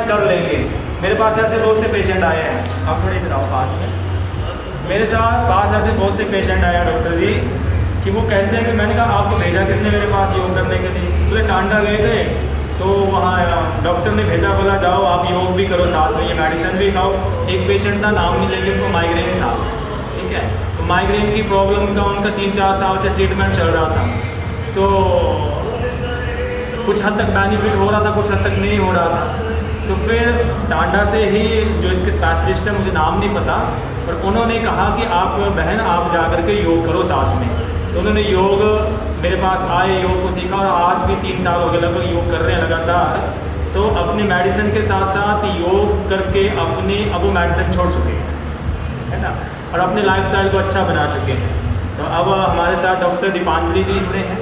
कर लेंगे। मेरे पास ऐसे बहुत से पेशेंट आए हैं, आप थोड़ी इधर आओ पास में। मेरे पास ऐसे बहुत से पेशेंट आए हैं डॉक्टर जी कि वो कहते हैं कि मैंने कहा आपको भेजा किसने मेरे पास योग करने के लिए? बोले टांडा गए थे तो वहाँ डॉक्टर ने भेजा, बोला जाओ आप योग भी करो साथ में, ये मेडिसिन भी खाओ। एक पेशेंट था, नाम नहीं लेंगे, उनको माइग्रेन था, ठीक है। तो माइग्रेन की प्रॉब्लम का उनका 3-4 साल से ट्रीटमेंट चल रहा था, तो कुछ हद तक बेनिफिट हो रहा था, कुछ हद तक नहीं हो रहा था। तो फिर टांडा से ही जो इसके स्पेशलिस्ट है, मुझे नाम नहीं पता, पर उन्होंने कहा कि आप बहन आप जा कर के योग करो साथ में। तो उन्होंने योग मेरे पास आए, योग को सीखा और आज भी 3 साल हो गए लगभग योग कर रहे हैं लगातार। तो अपनी मेडिसिन के साथ साथ योग करके अब वो मेडिसिन छोड़ चुके हैं, है ना, और अपने लाइफस्टाइल को अच्छा बना चुके हैं। तो अब हमारे साथ डॉक्टर दीपांजलि जी जुड़े हैं,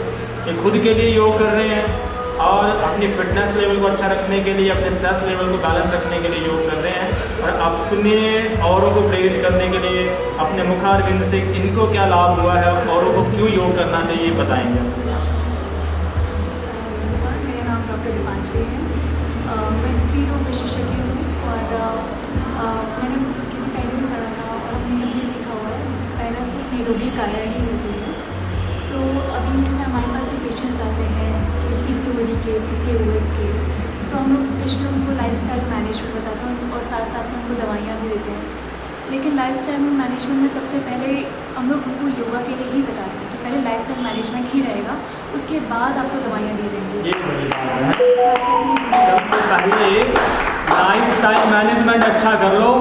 ये खुद के लिए योग कर रहे हैं और अपनी फिटनेस लेवल को अच्छा रखने के लिए, अपने स्ट्रेस लेवल को बैलेंस रखने के लिए योग कर रहे हैं और अपने औरों को प्रेरित करने के लिए अपने मुखारविंद से इनको क्या लाभ हुआ है, औरों को क्यों योग करना चाहिए बताएंगे। नमस्कार, मेरा नाम डॉक्टर दीपांजलि है। मैं स्त्री रोग विशेषज्ञ हूँ और मैंने क्योंकि पहले भी पढ़ा था और हमने सबने सीखा हुआ है, पहला सिर्फ निरोगी काया ही होती है। तो अभी जैसे हमारे पास जो पेशेंट्स आते हैं कि PCOD के, PCOS के, तो हम लोग स्पेशली उनको लाइफस्टाइल मैनेजमेंट बताते हैं और साथ साथ में उनको दवाइयाँ भी देते हैं। लेकिन लाइफस्टाइल मैनेजमेंट में सबसे पहले हम लोग उनको योगा के लिए ही बताते हैं कि पहले लाइफस्टाइल मैनेजमेंट ही रहेगा, उसके बाद आपको दवाइयाँ दी जाएंगी। ये बड़ी बात है, सबसे पहले लाइफस्टाइल मैनेजमेंट अच्छा कर लो,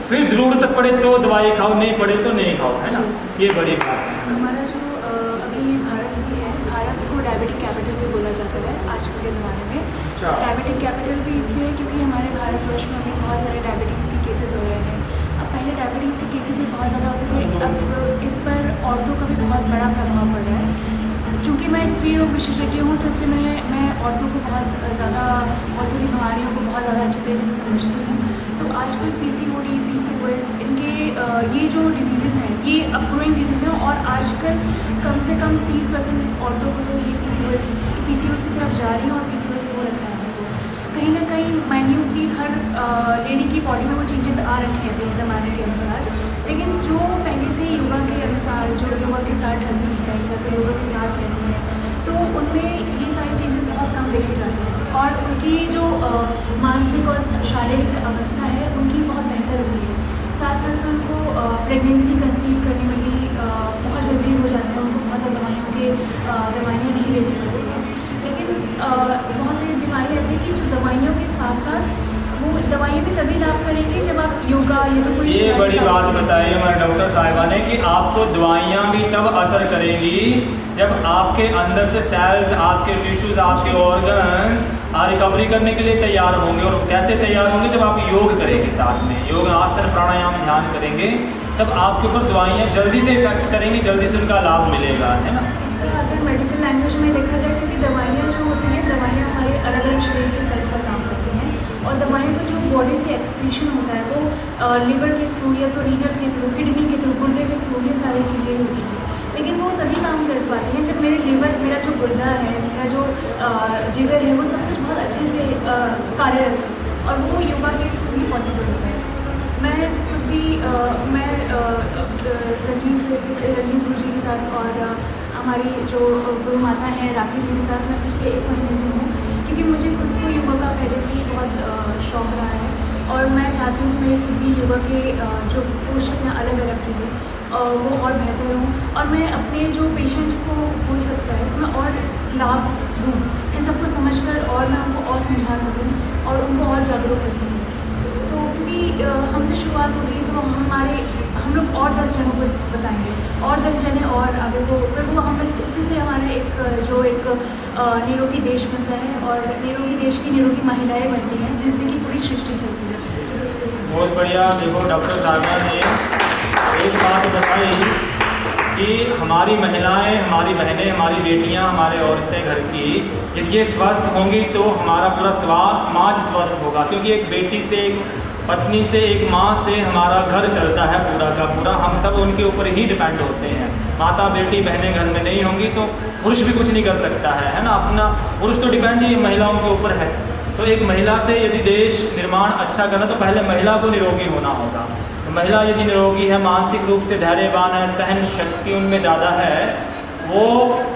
फिर ज़रूरत पड़े तो दवाई खाओ, नहीं पड़े तो नहीं खाओ, है ना, ये बड़ी बात है। हमारा जो अभी भारत भी है, भारत को डायबिटिक कैपिटल भी बोला जाता है आजकल के ज़माने में। अच्छा। डायबिटिक कैपिटल भी इसलिए क्योंकि हमारे भारतवर्ष में अभी बहुत सारे डायबिटीज़ के केसेस हो रहे हैं। अब पहले डायबिटीज़ के केसेस भी बहुत ज़्यादा होते थे, अब इस पर औरतों का भी बहुत बड़ा प्रभाव पड़ रहा है। चूँकि मैं स्त्री रोग विशेषज्ञ हूँ तो इसलिए मैं औरतों को बहुत ज़्यादा, औरतों की बीमारियों को बहुत ज़्यादा अच्छी तरीके से समझती हूँ। तो आजकल PCOD, PCOS, इनके ये जो डिजीज़ हैं ये अब ग्रोइंग डिजीज़ हैं और आजकल कम से कम 30% औरतों को तो ये PCOS की तरफ जा रही है और PCOS हो रखा है उनको। कहीं ना कहीं माइन्यूटली हर लेडी की बॉडी में वो चेंजेस आ रखे हैं इस ज़माने के अनुसार, लेकिन जो पहले से योगा के अनुसार, जो योगा के साथ ढलती है या तो योगा के साथ रहती है, तो उनमें ये सारे चेंजेस बहुत कम देखे जाते हैं और उनकी जो मानसिक और शारीरिक अवस्था है उनकी बहुत बेहतर हुई है। साथ साथ में उनको प्रेगनेंसी कंसीव करने में भी बहुत जल्दी हो जाता है, उनको बहुत ज़्यादा दवाइयाँ नहीं लेनी पड़ती हैं। लेकिन बहुत सारी बीमारियाँ ऐसी कि जो दवाइयों के साथ साथ वो दवाइयाँ भी तभी लाभ करेंगी जब आप योगा या तो कोई, ये बड़ी बात बताई हमारे डॉक्टर साहिबा ने कि आपको दवाइयाँ भी तब असर करेंगी जब आपके अंदर से सेल्स, आपके टिश्यूज, आपके ऑर्गन्स रिकवरी करने के लिए तैयार होंगे। और कैसे तैयार होंगे? जब आप योग करेंगे, साथ में योग, आसन, प्राणायाम, ध्यान करेंगे, तब आपके ऊपर दवाइयाँ जल्दी से इफेक्ट करेंगी, जल्दी से उनका लाभ मिलेगा, है ना। अगर मेडिकल लैंग्वेज में देखा जाए, क्योंकि दवाइयाँ जो होती हैं, दवाइयाँ हमारे अलग अलग शरीर के सेल्स पर काम करती हैं और दवाइयों का जो बॉडी से एक्सक्रीशन होता है वो लिवर के थ्रू या तो रीनल के थ्रू, किडनी के थ्रू, गुर्दे के थ्रू, ये सारी चीज़ें होती हैं। लेकिन वो तभी काम कर पाती हैं जब मेरे लिवर, मेरा जो गुर्दा है, मेरा जो जिगर है, वो सब कुछ बहुत अच्छे से कार्यरत है और वो योगा के थ्रू ही पॉसिबल होता है। मैं खुद भी मैं रंजीत गुरु जी के साथ और हमारी जो गुरु माता हैं राखी जी के साथ मैं पिछले 1 महीने से हूँ, क्योंकि मुझे खुद को योगा का पहले से ही बहुत शौक रहा है और मैं चाहती हूँ कि मेरे खुद भी योगा के जो कोशिश हैं, अलग अलग चीज़ें, वो और बेहतर हूँ और मैं अपने जो पेशेंट्स को हो सकता है तो मैं और लाभ दूँ, इन सबको समझकर और मैं उनको और समझा सकूँ और उनको और जागरूक कर सकूँ। तो क्योंकि हमसे शुरुआत हो रही है तो हम लोग और 10 जनों को बताएंगे और 10 जने और आगे को, फिर वो हमें उसी से हमारा एक निरोगी देश बनता है और निरोगी देश की निरोगी महिलाएं बनती हैं जिनसे कि पूरी सृष्टि चलती है। बहुत बढ़िया। देखो डॉक्टर साहिबा ने एक बात बताई कि हमारी महिलाएं, हमारी बहनें, हमारी बेटियां, हमारे औरतें घर की यदि ये स्वस्थ होंगी तो हमारा पूरा समाज स्वस्थ होगा, क्योंकि एक बेटी से, एक पत्नी से, एक माँ से हमारा घर चलता है पूरा का पूरा, हम सब उनके ऊपर ही डिपेंड होते हैं। माता बेटी बहनें घर में नहीं होंगी तो पुरुष भी कुछ नहीं कर सकता है ना। अपना पुरुष तो डिपेंड ही महिलाओं के ऊपर है, तो एक महिला से यदि देश निर्माण अच्छा करना तो पहले महिला को निरोगी होना होगा। तो महिला यदि निरोगी है, मानसिक रूप से धैर्यवान है, सहन शक्ति उनमें ज़्यादा है, वो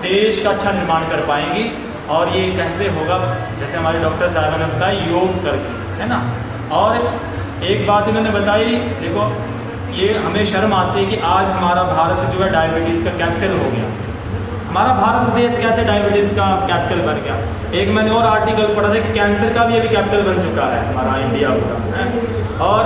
देश का अच्छा निर्माण कर पाएंगी। और ये कैसे होगा, जैसे हमारे डॉक्टर साहब ने बताया, योग करके, है ना। और एक बात इन्होंने बताई, देखो ये हमें शर्म आती है कि आज हमारा भारत जो है डायबिटीज़ का कैपिटल हो गया। हमारा भारत देश कैसे डायबिटीज़ का कैपिटल बन गया। एक मैंने और आर्टिकल पढ़ा था कि कैंसर का भी अभी कैपिटल बन चुका है हमारा इंडिया पूरा, है। और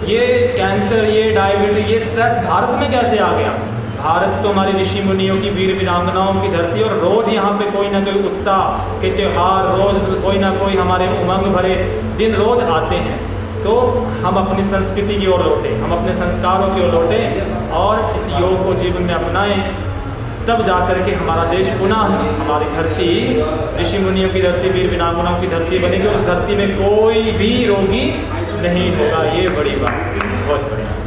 ये कैंसर, ये डायबिटीज, ये स्ट्रेस भारत में कैसे आ गया। भारत तो हमारी ऋषि मुनियों की, वीर वीरांगनाओं की धरती, और रोज़ यहाँ पे कोई ना कोई उत्साह के त्यौहार, रोज़ कोई ना कोई हमारे उमंग भरे दिन रोज़ आते हैं। तो हम अपनी संस्कृति की ओर लौटें, हम अपने संस्कारों की ओर लौटें और इस योग को जीवन में अपनाएं, तब जा कर के हमारा देश पुनः हमारी धरती, ऋषि मुनियों की धरती, वीर वीरांगनाओं की धरती बनेगी। उस धरती में कोई भी रोगी नहीं होगा। ये बड़ी बात, बहुत बढ़िया।